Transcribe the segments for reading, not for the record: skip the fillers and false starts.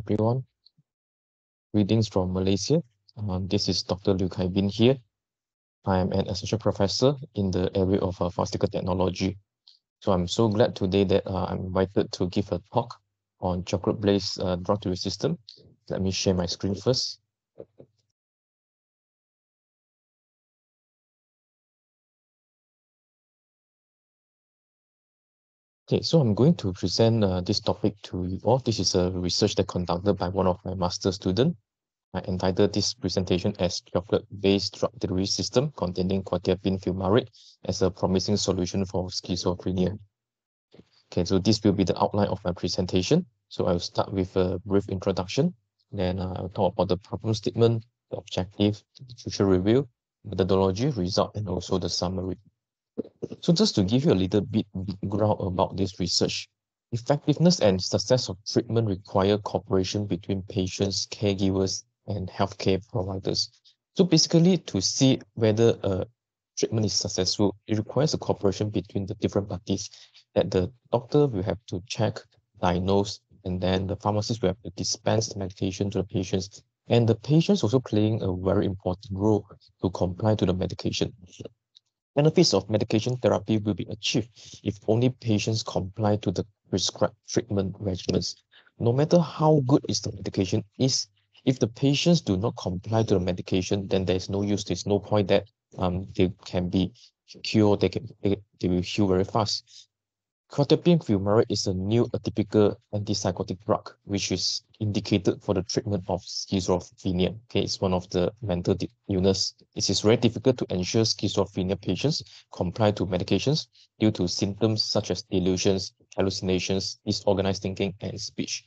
Everyone. Greetings from Malaysia. This is Dr. Liew here. I am an associate professor in the area of pharmaceutical technology. So I'm so glad today that I'm invited to give a talk on chocolate-based drug delivery system. Let me share my screen first. Okay, so I'm going to present this topic to you all. This is a research that conducted by one of my master students. I entitled this presentation as chocolate-based drug delivery system containing quetiapine fumarate as a promising solution for schizophrenia. Okay, so this will be the outline of my presentation. So I'll start with a brief introduction. Then I'll talk about the problem statement, the objective, the future review, methodology, result, and also the summary. So just to give you a little bit background about this research, effectiveness and success of treatment require cooperation between patients, caregivers, and healthcare providers. So basically, to see whether a treatment is successful, it requires a cooperation between the different parties that the doctor will have to check, diagnose, and then the pharmacist will have to dispense the medication to the patients. And the patients also playing a very important role to comply to the medication. Benefits of medication therapy will be achieved if only patients comply to the prescribed treatment regimens. No matter how good is the medication is, if the patients do not comply to the medication, then there is no use. There's no point that they can be cured. They will heal very fast. Quetiapine fumarate is a new atypical antipsychotic drug, which is indicated for the treatment of schizophrenia. Okay, it's one of the mental illness. It is very difficult to ensure schizophrenia patients comply to medications due to symptoms such as delusions, hallucinations, disorganized thinking, and speech.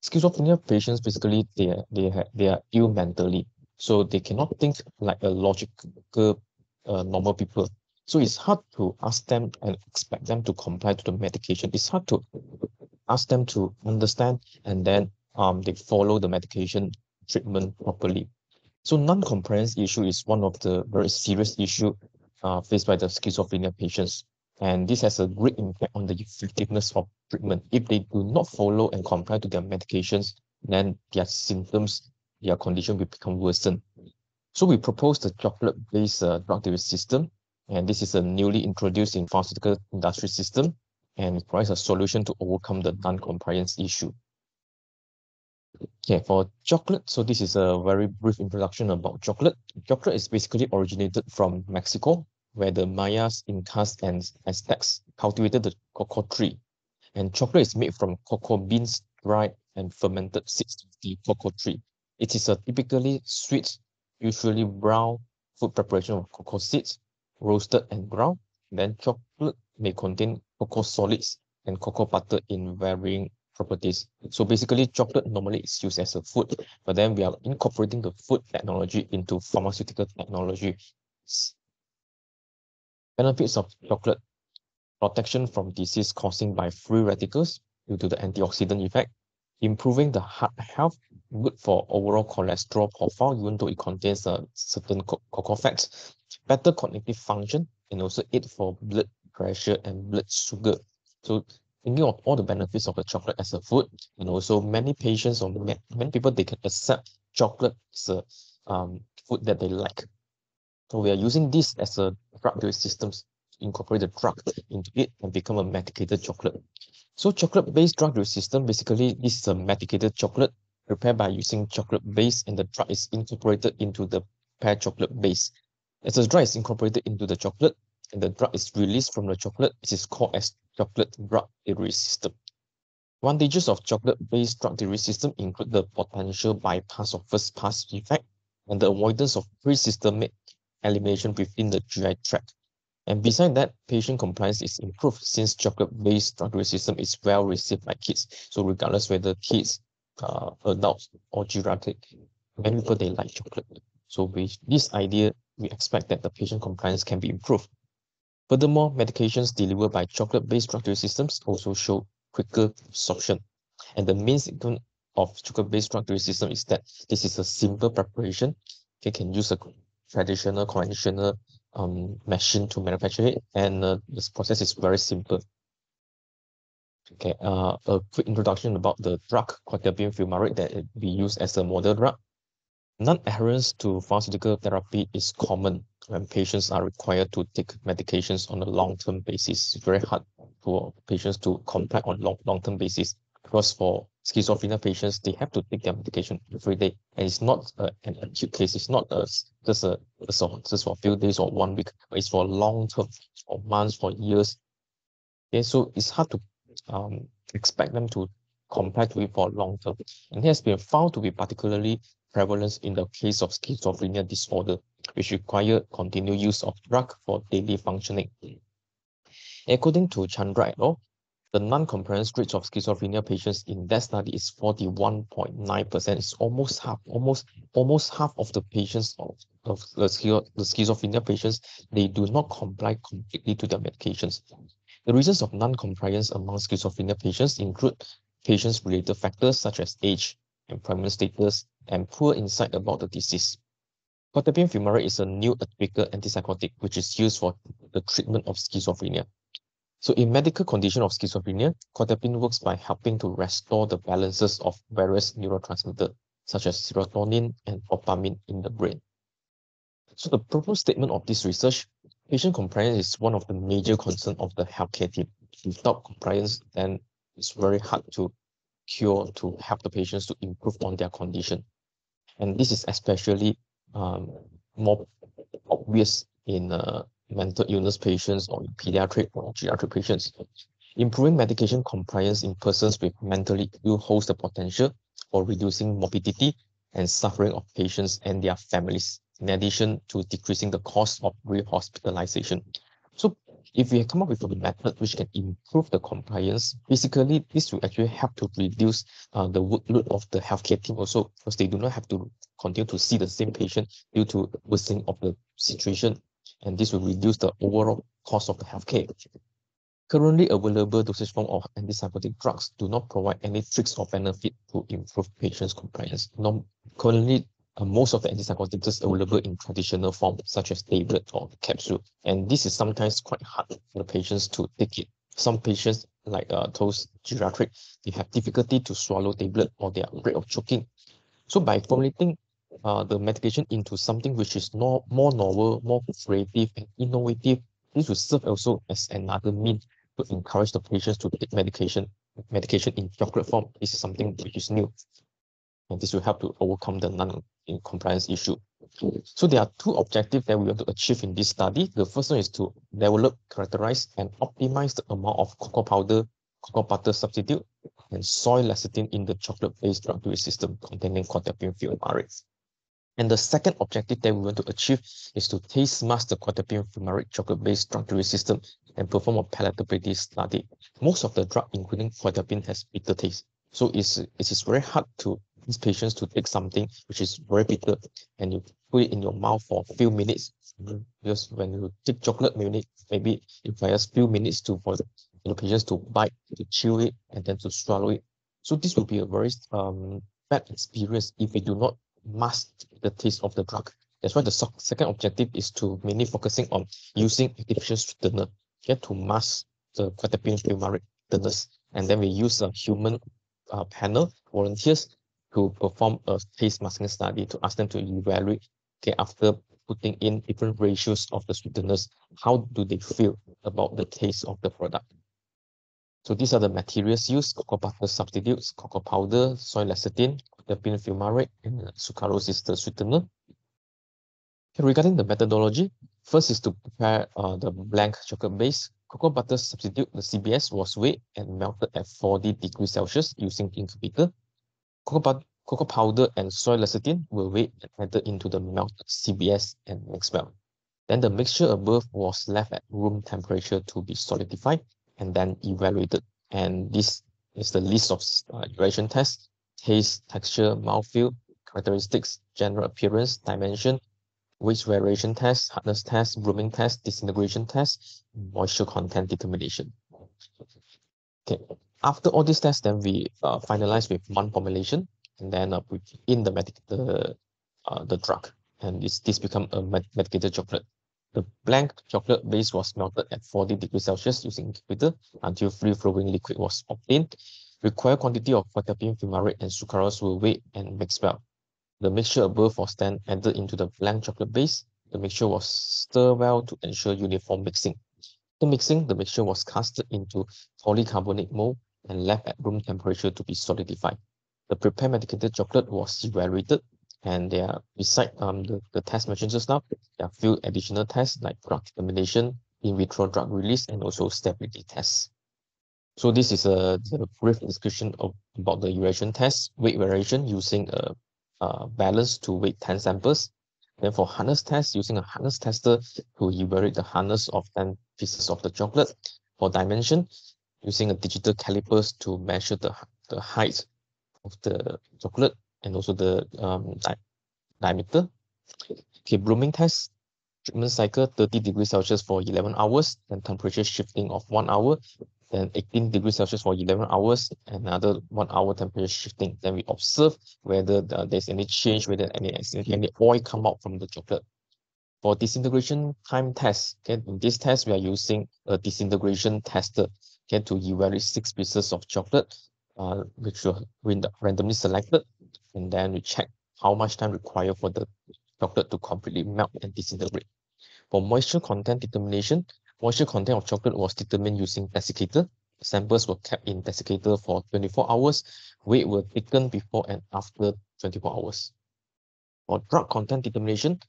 Schizophrenia patients basically they are ill mentally, so they cannot think like a logical normal people. So it's hard to ask them and expect them to comply to the medication. It's hard to ask them to understand and then they follow the medication treatment properly. So non-compliance issue is one of the very serious issue faced by the schizophrenia patients. And this has a great impact on the effectiveness of treatment. If they do not follow and comply to their medications, then their symptoms, their condition will become worsened. So we propose the chocolate-based drug delivery system, and this is a newly introduced in pharmaceutical industry system, and it provides a solution to overcome the non-compliance issue. Okay, for chocolate, so this is a very brief introduction about chocolate. Chocolate is basically originated from Mexico, where the Mayas, Incas, and Aztecs cultivated the cocoa tree. And chocolate is made from cocoa beans, dried and fermented seeds of the cocoa tree. It is a typically sweet, usually brown food preparation of cocoa seeds, roasted and ground. Then chocolate may contain cocoa solids and cocoa butter in varying properties. So basically, chocolate normally is used as a food, but then we are incorporating the food technology into pharmaceutical technology. Benefits of chocolate: protection from disease caused by free radicals due to the antioxidant effect, improving the heart health, good for overall cholesterol profile, even though it contains certain cocoa fats, better cognitive function, and also aid for blood pressure and blood sugar. So thinking of all the benefits of the chocolate as a food, and also many patients or many people, they can accept chocolate as a food that they like. So we are using this as a drug delivery systems to incorporate the drug into it and become a medicated chocolate. So chocolate-based drug delivery system, basically this is a medicated chocolate prepared by using chocolate base, and the drug is incorporated into the prepared chocolate base. As the drug is incorporated into the chocolate and the drug is released from the chocolate, it is called as chocolate drug delivery system. Advantages of chocolate-based drug delivery system include the potential bypass of first pass effect and the avoidance of pre-systemic elimination within the GI tract. And beside that, patient compliance is improved since chocolate-based drug delivery system is well received by kids. So regardless whether kids, adults, or geriatric, many people, they like chocolate. So with this idea, we expect that the patient compliance can be improved. Furthermore, medications delivered by chocolate-based drug delivery systems also show quicker absorption. And the main significance of chocolate-based drug delivery system is that this is a simple preparation. You can use a traditional, conventional machine to manufacture it, and this process is very simple. Okay, a quick introduction about the drug quetiapine fumarate that we use as a model drug. Non-adherence to pharmaceutical therapy is common when patients are required to take medications on a long-term basis. It's very hard for patients to comply on long-term basis because for schizophrenia patients, they have to take their medication every day, and it's not an acute case. It's not just for a few days or 1 week, but it's for long term, for months, for years. Okay, so it's hard to expect them to comply to it for long term. And it has been found to be particularly prevalent in the case of schizophrenia disorder, which require continued use of drug for daily functioning. According to Chandra et al., the non-compliance rate of schizophrenia patients in that study is 41.9%. It's almost half of the patients of the schizophrenia patients, they do not comply completely to their medications. The reasons of non-compliance among schizophrenia patients include patients-related factors such as age, employment status, and poor insight about the disease. Quetiapine fumarate is a new atypical antipsychotic which is used for the treatment of schizophrenia. So in medical condition of schizophrenia, quetiapine works by helping to restore the balances of various neurotransmitters such as serotonin and dopamine in the brain. So the purpose statement of this research, patient compliance is one of the major concerns of the healthcare team. Without compliance, then it's very hard to help the patients to improve on their condition. And this is especially more obvious in mental illness patients or pediatric or geriatric patients. Improving medication compliance in persons with mentally ill holds the potential for reducing morbidity and suffering of patients and their families, in addition to decreasing the cost of rehospitalization. So if we come up with a method which can improve the compliance, basically this will actually help to reduce the workload of the healthcare team also, because they do not have to continue to see the same patient due to worsening of the situation, and this will reduce the overall cost of the healthcare. Currently available dosage form of antipsychotic drugs do not provide any tricks or benefit to improve patients' compliance. Currently, most of the antipsychotics is available in traditional form, such as tablet or capsule, and this is sometimes quite hard for the patients to take it. Some patients, like those geriatric, they have difficulty to swallow tablet or they are afraid of choking. So by formulating the medication into something which is more novel, more creative and innovative, this will serve also as another means to encourage the patients to take medication in chocolate form. This is something which is new, and this will help to overcome the non-compliance issue. So there are two objectives that we want to achieve in this study. The first one is to develop, characterize, and optimize the amount of cocoa powder, cocoa butter substitute, and soy lecithin in the chocolate-based drug delivery system containing quetiapine fumarate. And the second objective that we want to achieve is to taste mask the quetiapine fumarate chocolate-based drug delivery system and perform a palatability study. Most of the drug, including quetiapine, has bitter taste. So it is very hard to these patients to take something which is very bitter and you put it in your mouth for a few minutes. Because when you take chocolate, maybe it requires few minutes for the patients to bite, to chew it, and then to swallow it. So this will be a very bad experience if we do not mask the taste of the drug. That's why the second objective is to mainly focusing on using artificial sweetener to mask the quetiapine fumarate bitterness. And then we use a human panel volunteers to perform a taste masking study to ask them to evaluate, after putting in different ratios of the sweeteners, how do they feel about the taste of the product. So these are the materials used: cocoa butter substitutes, cocoa powder, soy lecithin, quetiapine fumarate, and sucralose is the sweetener. Regarding the methodology, first is to prepare the blank chocolate base. Cocoa butter substitute, the CBS, was weighed and melted at 40 degrees Celsius using incubator. Cocoa powder and soy lecithin were weighed and added into the melted CBS and mixed well. Then the mixture above was left at room temperature to be solidified and then evaluated. And this is the list of evaluation tests: taste, texture, mouthfeel, characteristics, general appearance, dimension, weight variation test, hardness test, blooming test, disintegration test, moisture content determination. Okay. After all these tests, then we finalize with one formulation, and then we put in the drug, and this become a medicated chocolate. The blank chocolate base was melted at 40 degrees Celsius using incubator until free-flowing liquid was obtained. Required quantity of quetiapine, fumarate, and sucralose were weighed and mixed well. The mixture above was then added into the blank chocolate base. The mixture was stirred well to ensure uniform mixing. After mixing, the mixture was casted into polycarbonate mold and left at room temperature to be solidified. The prepared medicated chocolate was evaluated, and there are, beside the test mentioned just now, there are a few additional tests like drug determination, in vitro drug release, and also stability tests. So this is the brief description about the evaluation test, weight variation using a balance to weight 10 samples. Then for hardness test, using a hardness tester to evaluate the hardness of 10 pieces of the chocolate. For dimension, using a digital calipers to measure the height of the chocolate and also the diameter. Okay, blooming test, treatment cycle 30 degrees Celsius for 11 hours, then temperature shifting of 1 hour, then 18 degrees Celsius for 11 hours, another 1 hour temperature shifting. Then we observe whether there's any change, whether any oil come out from the chocolate. For disintegration time test, okay, in this test, we are using a disintegration tester, okay, to evaluate 6 pieces of chocolate, which were randomly selected, and then we check how much time required for the chocolate to completely melt and disintegrate. For moisture content determination, moisture content of chocolate was determined using desiccator. Samples were kept in desiccator for 24 hours. Weight were taken before and after 24 hours. For drug content determination,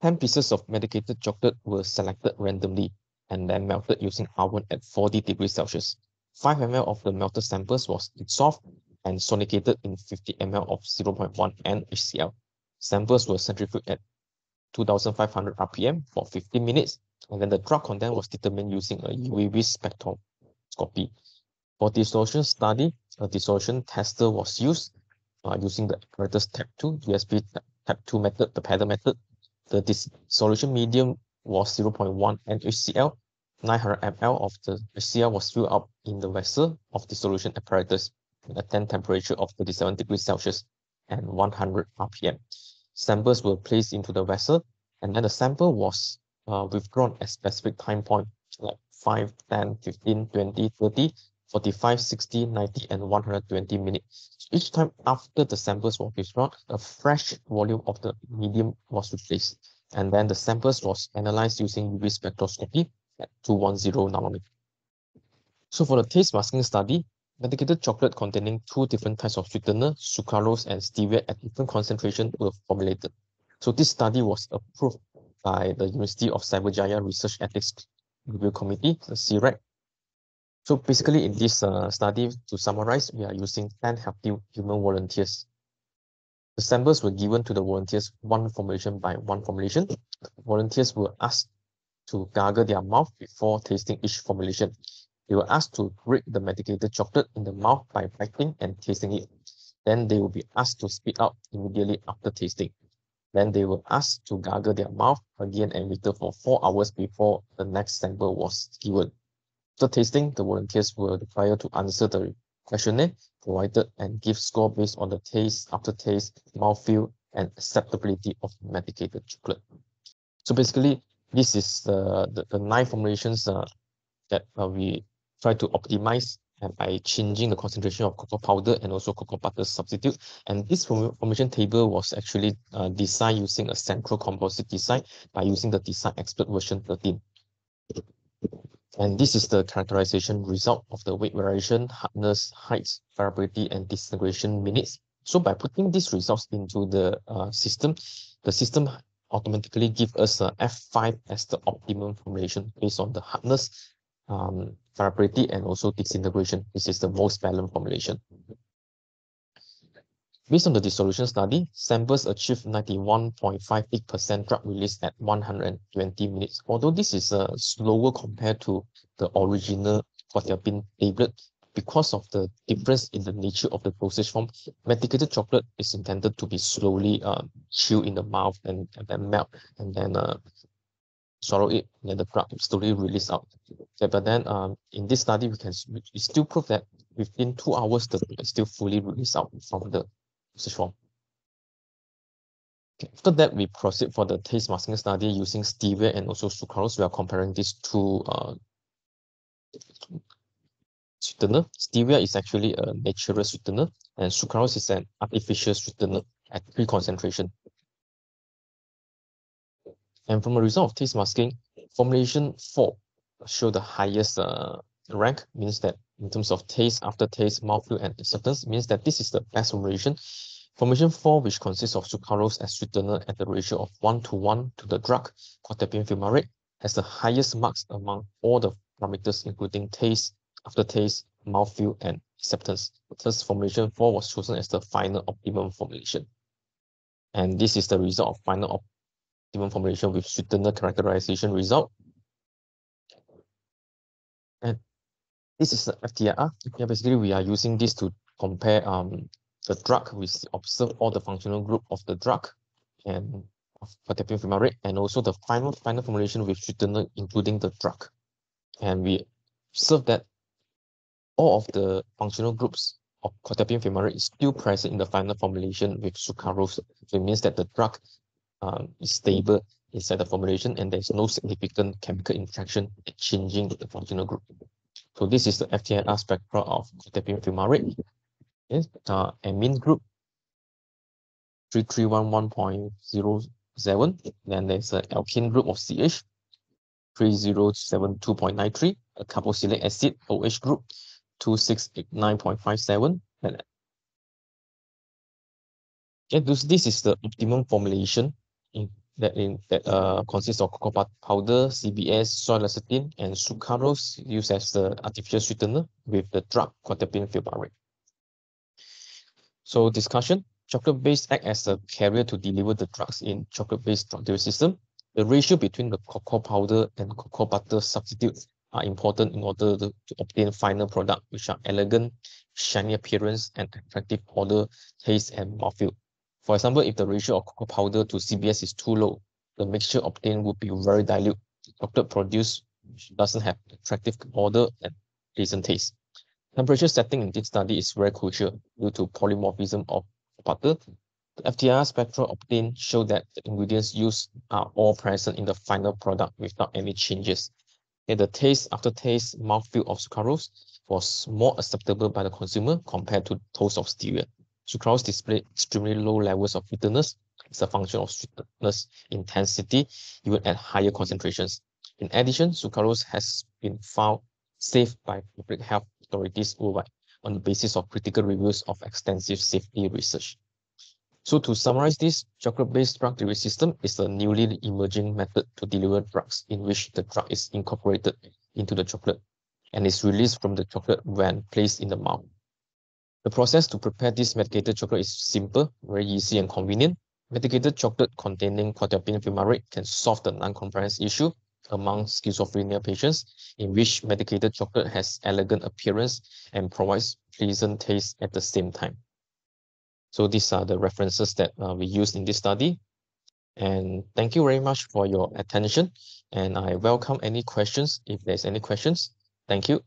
10 pieces of medicated chocolate were selected randomly and then melted using oven at 40 degrees Celsius. 5 ml of the melted samples was dissolved and sonicated in 50 ml of 0.1 NaHCl. Samples were centrifuged at 2,500 RPM for 15 minutes, and then the drug content was determined using a UV spectroscopy. For dissolution study, a dissolution tester was used using the apparatus Type 2, USB Type 2 method, the paddle method. The dissolution medium was 0.1 NaHCl. 900 ml of the HCl was filled up in the vessel of dissolution apparatus at a 10 temperature of 37 degrees Celsius and 100 RPM. Samples were placed into the vessel, and then the sample was withdrawn at specific time point like 5, 10, 15, 20, 30, 45, 60, 90, and 120 minutes. Each time after the samples were withdrawn, a fresh volume of the medium was replaced, and then the samples was analyzed using UV spectroscopy at 210 nanometer. So for the taste masking study, medicated chocolate containing 2 different types of sweetener, sucralose and stevia at different concentration were formulated. So this study was approved by the University of Cyberjaya Research Ethics Review Committee, the CREC. So basically in this study, to summarize, we are using 10 healthy human volunteers. The samples were given to the volunteers one formulation by one formulation. Volunteers were asked to gargle their mouth before tasting each formulation. They were asked to break the medicated chocolate in the mouth by biting and tasting it. Then they will be asked to spit out immediately after tasting. Then they were asked to gargle their mouth again and return for 4 hours before the next sample was given. After tasting, the volunteers were required to answer the questionnaire provided and give score based on the taste, aftertaste, mouthfeel, and acceptability of medicated chocolate. So basically, this is the 9 formulations that we try to optimize by changing the concentration of cocoa powder and also cocoa butter substitute. And this formulation table was actually designed using a central composite design by using the Design Expert version 13. And this is the characterization result of the weight variation, hardness, height, variability, and disintegration minutes. So by putting these results into the system automatically gives us a F5 as the optimum formulation based on the hardness, variability, and also disintegration. This is the most balanced formulation. Based on the dissolution study, samples achieved 91.58% drug release at 120 minutes. Although this is slower compared to the original quetiapine tablet, because of the difference in the nature of the dosage form, medicated chocolate is intended to be slowly chewed in the mouth and then melt and then swallow it, and then the drug slowly release out. Okay, but then in this study, we still prove that within 2 hours, the drug is still fully released out from the dosage form. After that, we proceed for the taste masking study using stevia and also sucralose. We are comparing these two sweetener. Stevia is actually a natural sweetener, and sucralose is an artificial sweetener at pre-concentration. And from a result of taste masking, formulation 4 show the highest rank, means that in terms of taste, aftertaste, mouthfeel, and acceptance, means that this is the best formulation. Formulation 4, which consists of sucralose as sweetener at the ratio of 1:1 to the drug quetiapine fumarate, has the highest marks among all the parameters, including taste, aftertaste, mouthfeel, and acceptance. Thus, formulation 4 was chosen as the final optimum formulation. And this is the result of final optimum formulation with sweetener characterization result. And this is the FTIR. Yeah, basically, we are using this to compare the drug. We observe all the functional group of the drug and of quetiapine fumarate, and also the final formulation with sweetener, including the drug. And we observe that all of the functional groups of quetiapine fumarate is still present in the final formulation with sucralose. So it means that the drug is stable inside the formulation, and there's no significant chemical interaction changing the functional group. So this is the FTIR spectra of quetiapine fumarate. Yes, amine group 3311.07. Then there's an alkene group of CH 3072.93, a carboxylic acid OH group 2689.57. And this is the optimum formulation that consists of cocoa powder, CBS, soy lecithin, and sucralose used as the artificial sweetener with the drug quetiapine fumarate. So discussion: chocolate base act as a carrier to deliver the drugs in chocolate-based drug delivery system. The ratio between the cocoa powder and cocoa butter substitutes are important in order to obtain final product which are elegant, shiny appearance, and attractive odor, taste, and mouthfeel. For example, if the ratio of cocoa powder to CBS is too low, the mixture obtained would be very dilute. Chocolate produced doesn't have attractive odor and pleasant taste. Temperature setting in this study is very crucial due to polymorphism of butter. The FTIR spectra obtained show that the ingredients used are all present in the final product without any changes. And the taste, aftertaste, mouthfeel of sucralose was more acceptable by the consumer compared to those of stevia. Sucralose displayed extremely low levels of bitterness as a function of sweetness intensity, even at higher concentrations. In addition, sucralose has been found safe by public health authorities worldwide on the basis of critical reviews of extensive safety research. So to summarize this, chocolate-based drug delivery system is a newly emerging method to deliver drugs in which the drug is incorporated into the chocolate and is released from the chocolate when placed in the mouth. The process to prepare this medicated chocolate is simple, very easy, and convenient. Medicated chocolate containing quetiapine fumarate can solve the non-compliance issue among schizophrenia patients, in which medicated chocolate has elegant appearance and provides pleasant taste at the same time. So these are the references that we used in this study. And thank you very much for your attention. And I welcome any questions if there's any questions. Thank you.